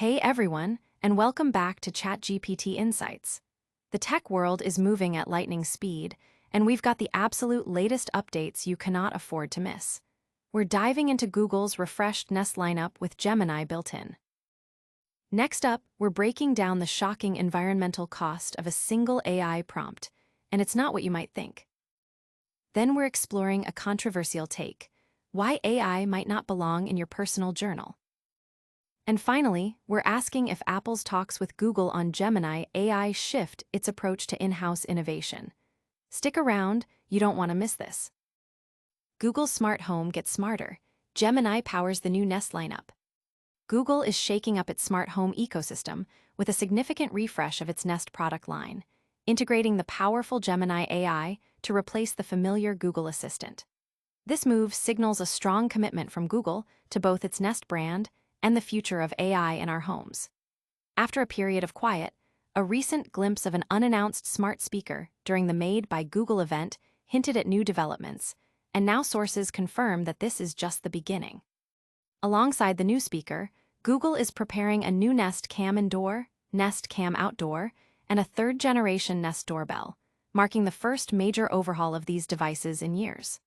Hey everyone, and welcome back to ChatGPT Insights. The tech world is moving at lightning speed, and we've got the absolute latest updates you cannot afford to miss. We're diving into Google's refreshed Nest lineup with Gemini built in. Next up, we're breaking down the shocking environmental cost of a single AI prompt, and it's not what you might think. Then we're exploring a controversial take: why AI might not belong in your personal journal. And finally, we're asking if Apple's talks with Google on Gemini AI shift its approach to in-house innovation. Stick around, you don't want to miss this. Google's smart home gets smarter. Gemini powers the new Nest lineup. Google is shaking up its smart home ecosystem with a significant refresh of its Nest product line, integrating the powerful Gemini AI to replace the familiar Google Assistant. This move signals a strong commitment from Google to both its Nest brand and the future of AI in our homes. After a period of quiet, a recent glimpse of an unannounced smart speaker during the Made by Google event hinted at new developments, and now sources confirm that this is just the beginning. Alongside the new speaker, Google is preparing a new Nest Cam Indoor, Nest Cam Outdoor, and a third-generation Nest doorbell, marking the first major overhaul of these devices in years.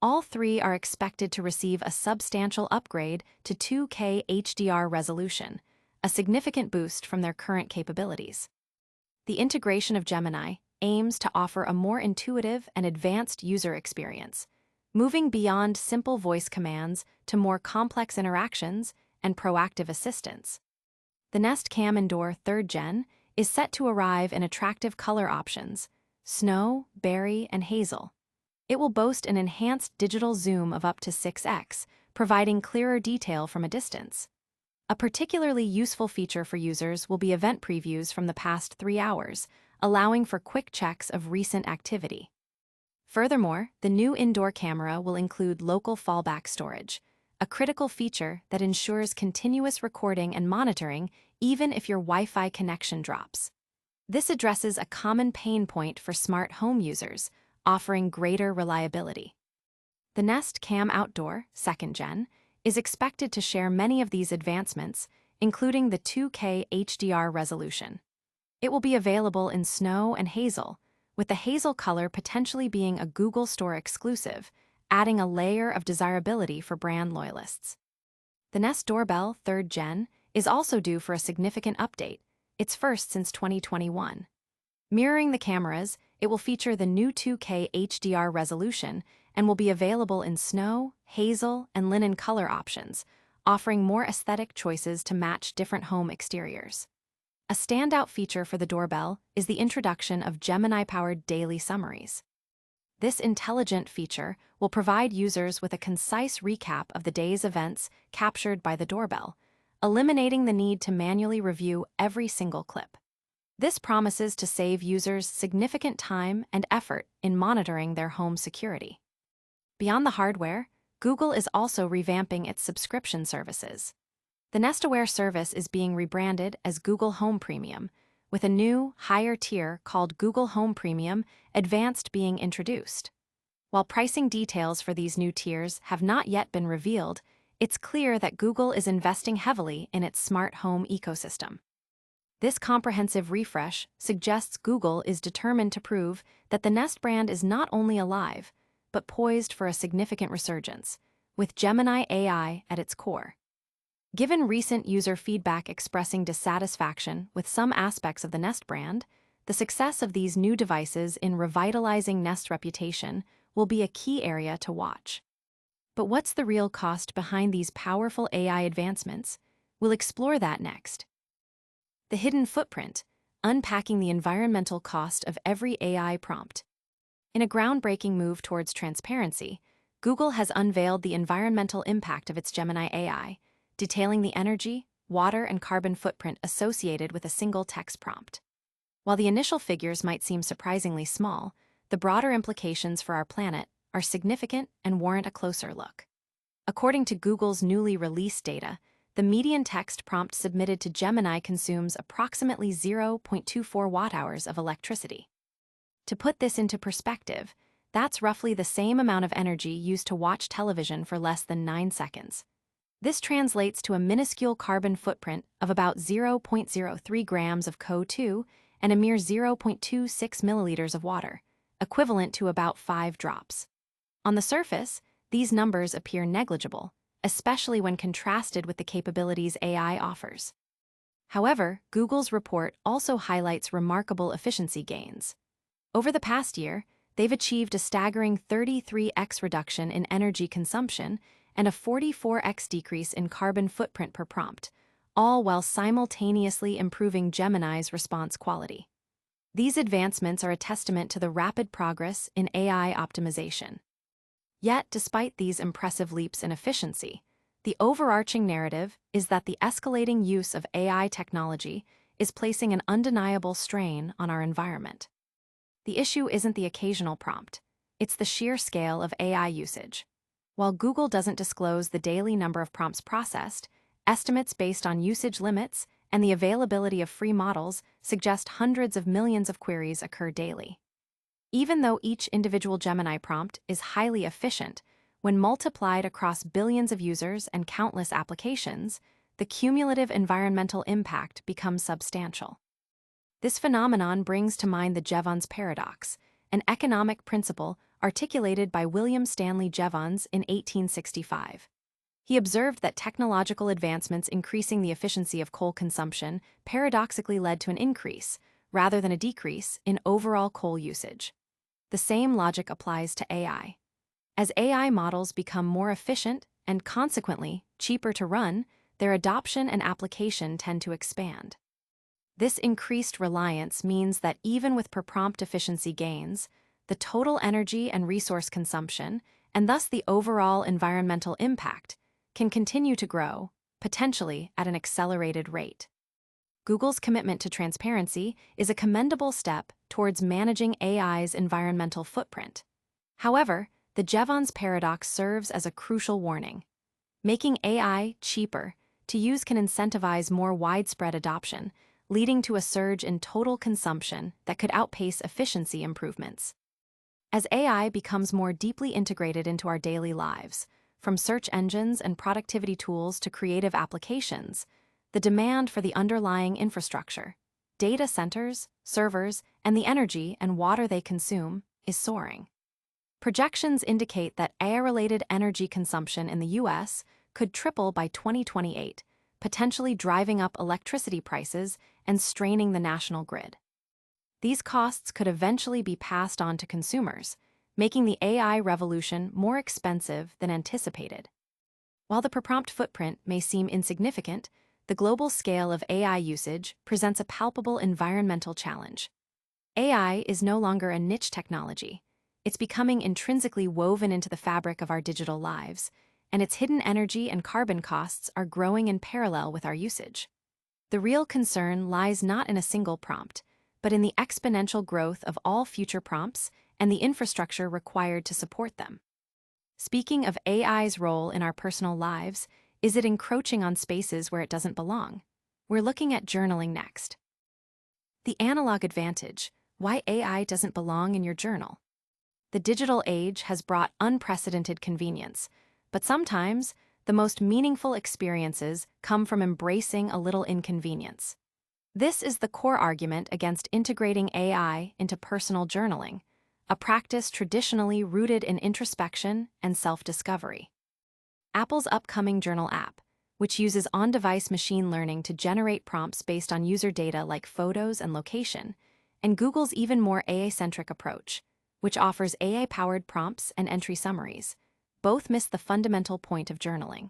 All three are expected to receive a substantial upgrade to 2K HDR resolution, a significant boost from their current capabilities. The integration of Gemini aims to offer a more intuitive and advanced user experience, moving beyond simple voice commands to more complex interactions and proactive assistance. The Nest Cam Indoor 3rd Gen is set to arrive in attractive color options: snow, berry, and hazel. It will boast an enhanced digital zoom of up to 6x, providing clearer detail from a distance. A particularly useful feature for users will be event previews from the past 3 hours, allowing for quick checks of recent activity. Furthermore, the new indoor camera will include local fallback storage, a critical feature that ensures continuous recording and monitoring even if your Wi-Fi connection drops. This addresses a common pain point for smart home users, offering greater reliability. The Nest Cam Outdoor 2nd Gen is expected to share many of these advancements, including the 2K HDR resolution. It will be available in snow and hazel, with the hazel color potentially being a Google Store exclusive, adding a layer of desirability for brand loyalists. The Nest Doorbell 3rd Gen is also due for a significant update, its first since 2021. Mirroring the cameras, it will feature the new 2K HDR resolution and will be available in snow, hazel, and linen color options, offering more aesthetic choices to match different home exteriors. A standout feature for the doorbell is the introduction of Gemini-powered daily summaries. This intelligent feature will provide users with a concise recap of the day's events captured by the doorbell, eliminating the need to manually review every single clip. This promises to save users significant time and effort in monitoring their home security. Beyond the hardware, Google is also revamping its subscription services. The Nest Aware service is being rebranded as Google Home Premium, with a new, higher tier called Google Home Premium Advanced being introduced. While pricing details for these new tiers have not yet been revealed, it's clear that Google is investing heavily in its smart home ecosystem. This comprehensive refresh suggests Google is determined to prove that the Nest brand is not only alive, but poised for a significant resurgence, with Gemini AI at its core. Given recent user feedback expressing dissatisfaction with some aspects of the Nest brand, the success of these new devices in revitalizing Nest's reputation will be a key area to watch. But what's the real cost behind these powerful AI advancements? We'll explore that next. The hidden footprint, unpacking the environmental cost of every AI prompt. In a groundbreaking move towards transparency, Google has unveiled the environmental impact of its Gemini AI, detailing the energy, water, and carbon footprint associated with a single text prompt. While the initial figures might seem surprisingly small, the broader implications for our planet are significant and warrant a closer look. According to Google's newly released data, the median text prompt submitted to Gemini consumes approximately 0.24 watt-hours of electricity. To put this into perspective, that's roughly the same amount of energy used to watch television for less than 9 seconds. This translates to a minuscule carbon footprint of about 0.03 grams of CO2 and a mere 0.26 milliliters of water, equivalent to about 5 drops. On the surface, these numbers appear negligible, especially when contrasted with the capabilities AI offers. However, Google's report also highlights remarkable efficiency gains. Over the past year, they've achieved a staggering 33x reduction in energy consumption and a 44x decrease in carbon footprint per prompt, all while simultaneously improving Gemini's response quality. These advancements are a testament to the rapid progress in AI optimization. Yet, despite these impressive leaps in efficiency, the overarching narrative is that the escalating use of AI technology is placing an undeniable strain on our environment. The issue isn't the occasional prompt, it's the sheer scale of AI usage. While Google doesn't disclose the daily number of prompts processed, estimates based on usage limits and the availability of free models suggest hundreds of millions of queries occur daily. Even though each individual Gemini prompt is highly efficient, when multiplied across billions of users and countless applications, the cumulative environmental impact becomes substantial. This phenomenon brings to mind the Jevons paradox, an economic principle articulated by William Stanley Jevons in 1865. He observed that technological advancements increasing the efficiency of coal consumption paradoxically led to an increase, rather than a decrease, in overall coal usage. The same logic applies to AI. As AI models become more efficient and consequently cheaper to run, their adoption and application tend to expand. This increased reliance means that even with per-prompt efficiency gains, the total energy and resource consumption, and thus the overall environmental impact, can continue to grow, potentially at an accelerated rate. Google's commitment to transparency is a commendable step towards managing AI's environmental footprint. However, the Jevons paradox serves as a crucial warning. Making AI cheaper to use can incentivize more widespread adoption, leading to a surge in total consumption that could outpace efficiency improvements. As AI becomes more deeply integrated into our daily lives, from search engines and productivity tools to creative applications, the demand for the underlying infrastructure, data centers, servers, and the energy and water they consume is soaring. Projections indicate that AI-related energy consumption in the U.S. could triple by 2028, potentially driving up electricity prices and straining the national grid. These costs could eventually be passed on to consumers, making the AI revolution more expensive than anticipated. While the per-prompt footprint may seem insignificant, the global scale of AI usage presents a palpable environmental challenge. AI is no longer a niche technology. It's becoming intrinsically woven into the fabric of our digital lives, and its hidden energy and carbon costs are growing in parallel with our usage. The real concern lies not in a single prompt, but in the exponential growth of all future prompts and the infrastructure required to support them. Speaking of AI's role in our personal lives, is it encroaching on spaces where it doesn't belong? We're looking at journaling next. The analog advantage: why AI doesn't belong in your journal. The digital age has brought unprecedented convenience, but sometimes the most meaningful experiences come from embracing a little inconvenience. This is the core argument against integrating AI into personal journaling, a practice traditionally rooted in introspection and self-discovery. Apple's upcoming Journal app, which uses on-device machine learning to generate prompts based on user data like photos and location, and Google's even more AI-centric approach, which offers AI-powered prompts and entry summaries, both miss the fundamental point of journaling.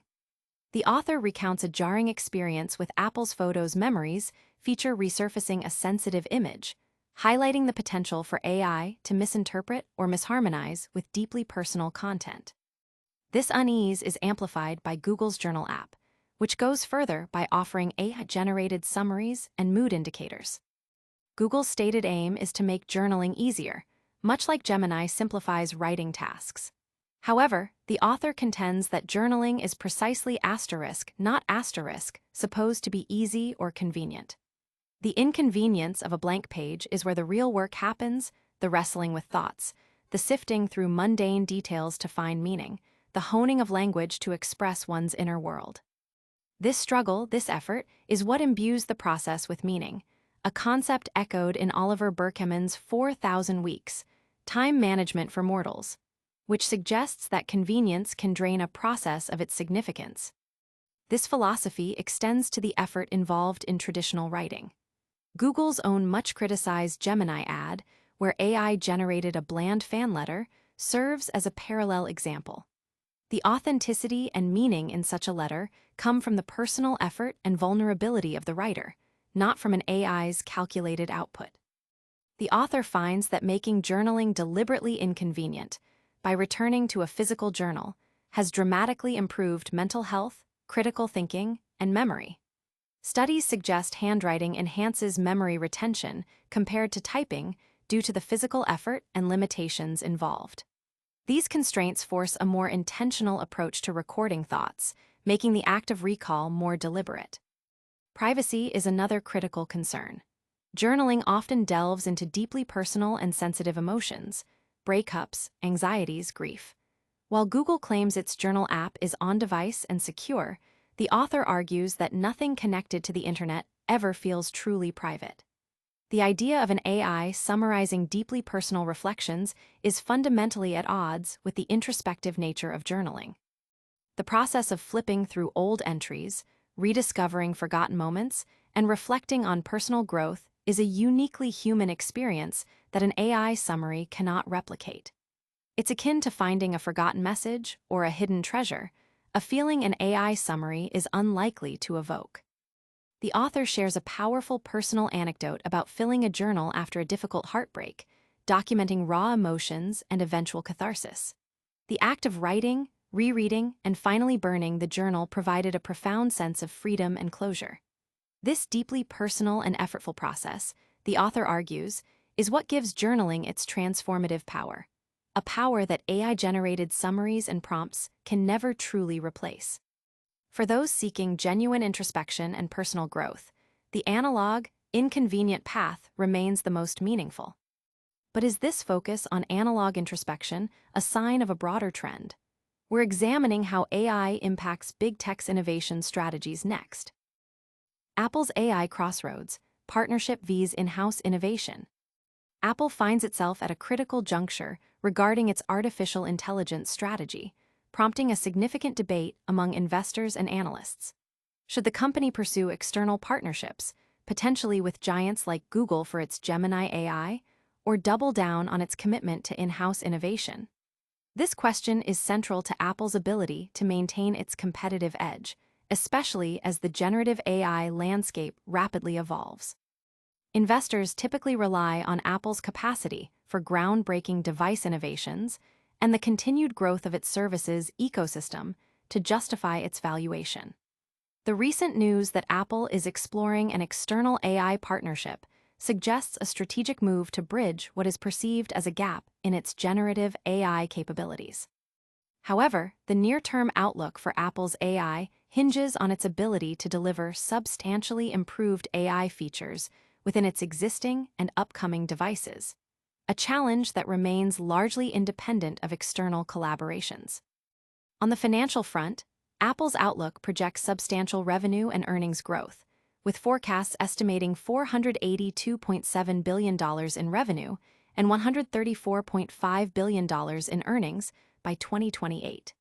The author recounts a jarring experience with Apple's Photos Memories feature resurfacing a sensitive image, highlighting the potential for AI to misinterpret or misharmonize with deeply personal content. This unease is amplified by Google's Journal app, which goes further by offering AI-generated summaries and mood indicators. Google's stated aim is to make journaling easier, much like Gemini simplifies writing tasks. However, the author contends that journaling is precisely asterisk, not asterisk, supposed to be easy or convenient. The inconvenience of a blank page is where the real work happens, the wrestling with thoughts, the sifting through mundane details to find meaning, the honing of language to express one's inner world. This struggle, this effort, is what imbues the process with meaning, a concept echoed in Oliver Berkman's 4,000 Weeks, Time Management for Mortals, which suggests that convenience can drain a process of its significance. This philosophy extends to the effort involved in traditional writing. Google's own much-criticized Gemini ad, where AI generated a bland fan letter, serves as a parallel example. The authenticity and meaning in such a letter come from the personal effort and vulnerability of the writer, not from an AI's calculated output. The author finds that making journaling deliberately inconvenient, by returning to a physical journal, has dramatically improved mental health, critical thinking, and memory. Studies suggest handwriting enhances memory retention compared to typing due to the physical effort and limitations involved. These constraints force a more intentional approach to recording thoughts, making the act of recall more deliberate. Privacy is another critical concern. Journaling often delves into deeply personal and sensitive emotions, breakups, anxieties, grief. While Google claims its journal app is on-device and secure, the author argues that nothing connected to the internet ever feels truly private. The idea of an AI summarizing deeply personal reflections is fundamentally at odds with the introspective nature of journaling. The process of flipping through old entries, rediscovering forgotten moments, and reflecting on personal growth is a uniquely human experience that an AI summary cannot replicate. It's akin to finding a forgotten message or a hidden treasure, a feeling an AI summary is unlikely to evoke. The author shares a powerful personal anecdote about filling a journal after a difficult heartbreak, documenting raw emotions and eventual catharsis. The act of writing, rereading, and finally burning the journal provided a profound sense of freedom and closure. This deeply personal and effortful process, the author argues, is what gives journaling its transformative power, a power that AI-generated summaries and prompts can never truly replace. For those seeking genuine introspection and personal growth, the analog, inconvenient path remains the most meaningful. But is this focus on analog introspection a sign of a broader trend? We're examining how AI impacts big tech's innovation strategies next. Apple's AI crossroads, partnership vs. in-house innovation. Apple finds itself at a critical juncture regarding its artificial intelligence strategy, prompting a significant debate among investors and analysts. Should the company pursue external partnerships, potentially with giants like Google for its Gemini AI, or double down on its commitment to in-house innovation? This question is central to Apple's ability to maintain its competitive edge, especially as the generative AI landscape rapidly evolves. Investors typically rely on Apple's capacity for groundbreaking device innovations and the continued growth of its services ecosystem to justify its valuation. The recent news that Apple is exploring an external AI partnership suggests a strategic move to bridge what is perceived as a gap in its generative AI capabilities. However, the near-term outlook for Apple's AI hinges on its ability to deliver substantially improved AI features within its existing and upcoming devices, a challenge that remains largely independent of external collaborations. On the financial front, Apple's outlook projects substantial revenue and earnings growth, with forecasts estimating $482.7 billion in revenue and $134.5 billion in earnings by 2028.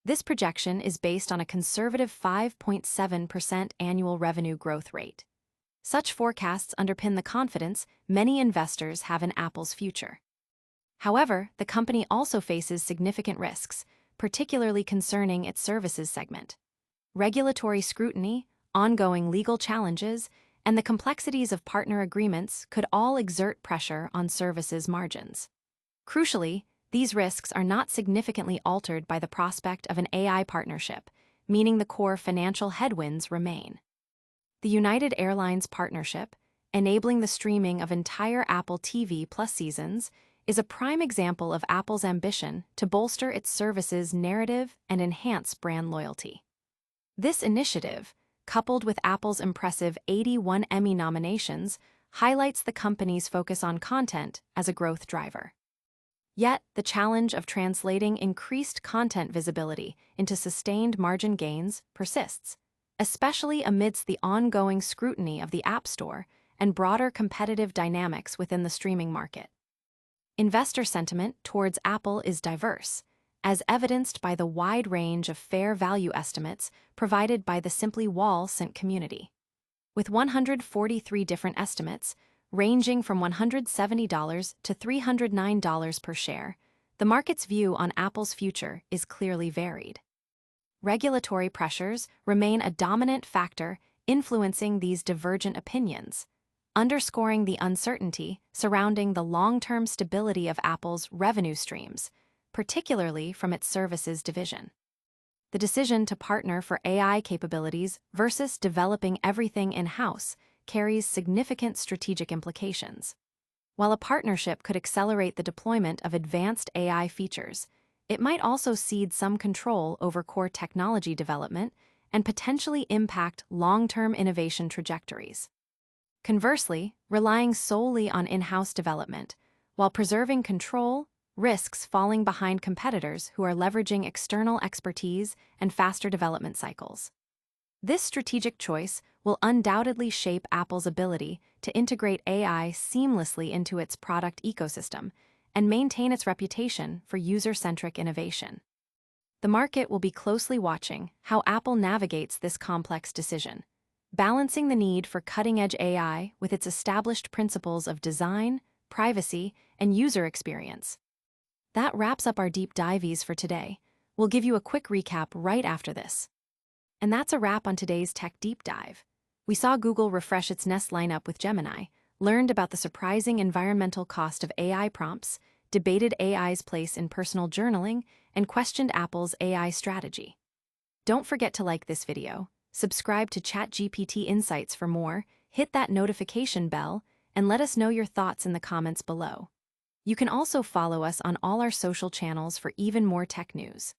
This projection is based on a conservative 5.7% annual revenue growth rate. Such forecasts underpin the confidence many investors have in Apple's future. However, the company also faces significant risks, particularly concerning its services segment. Regulatory scrutiny, ongoing legal challenges, and the complexities of partner agreements could all exert pressure on services margins. Crucially, these risks are not significantly altered by the prospect of an AI partnership, meaning the core financial headwinds remain. The United Airlines partnership, enabling the streaming of entire Apple TV Plus seasons, is a prime example of Apple's ambition to bolster its services' narrative and enhance brand loyalty. This initiative, coupled with Apple's impressive 81 Emmy nominations, highlights the company's focus on content as a growth driver. Yet, the challenge of translating increased content visibility into sustained margin gains persists, especially amidst the ongoing scrutiny of the App Store and broader competitive dynamics within the streaming market. Investor sentiment towards Apple is diverse, as evidenced by the wide range of fair value estimates provided by the Simply Wall-Sint community. With 143 different estimates, ranging from $170 to $309 per share, the market's view on Apple's future is clearly varied. Regulatory pressures remain a dominant factor influencing these divergent opinions, underscoring the uncertainty surrounding the long-term stability of Apple's revenue streams, particularly from its services division. The decision to partner for AI capabilities versus developing everything in-house carries significant strategic implications. While a partnership could accelerate the deployment of advanced AI features, it might also cede some control over core technology development and potentially impact long-term innovation trajectories. Conversely, relying solely on in-house development, while preserving control, risks falling behind competitors who are leveraging external expertise and faster development cycles. This strategic choice will undoubtedly shape Apple's ability to integrate AI seamlessly into its product ecosystem and maintain its reputation for user-centric innovation. The market will be closely watching how Apple navigates this complex decision, balancing the need for cutting-edge AI with its established principles of design, privacy, and user experience. That wraps up our deep dives for today. We'll give you a quick recap right after this. And that's a wrap on today's Tech Deep Dive. We saw Google refresh its Nest lineup with Gemini, learned about the surprising environmental cost of AI prompts, debated AI's place in personal journaling, and questioned Apple's AI strategy. Don't forget to like this video, subscribe to ChatGPT Insights for more, hit that notification bell, and let us know your thoughts in the comments below. You can also follow us on all our social channels for even more tech news.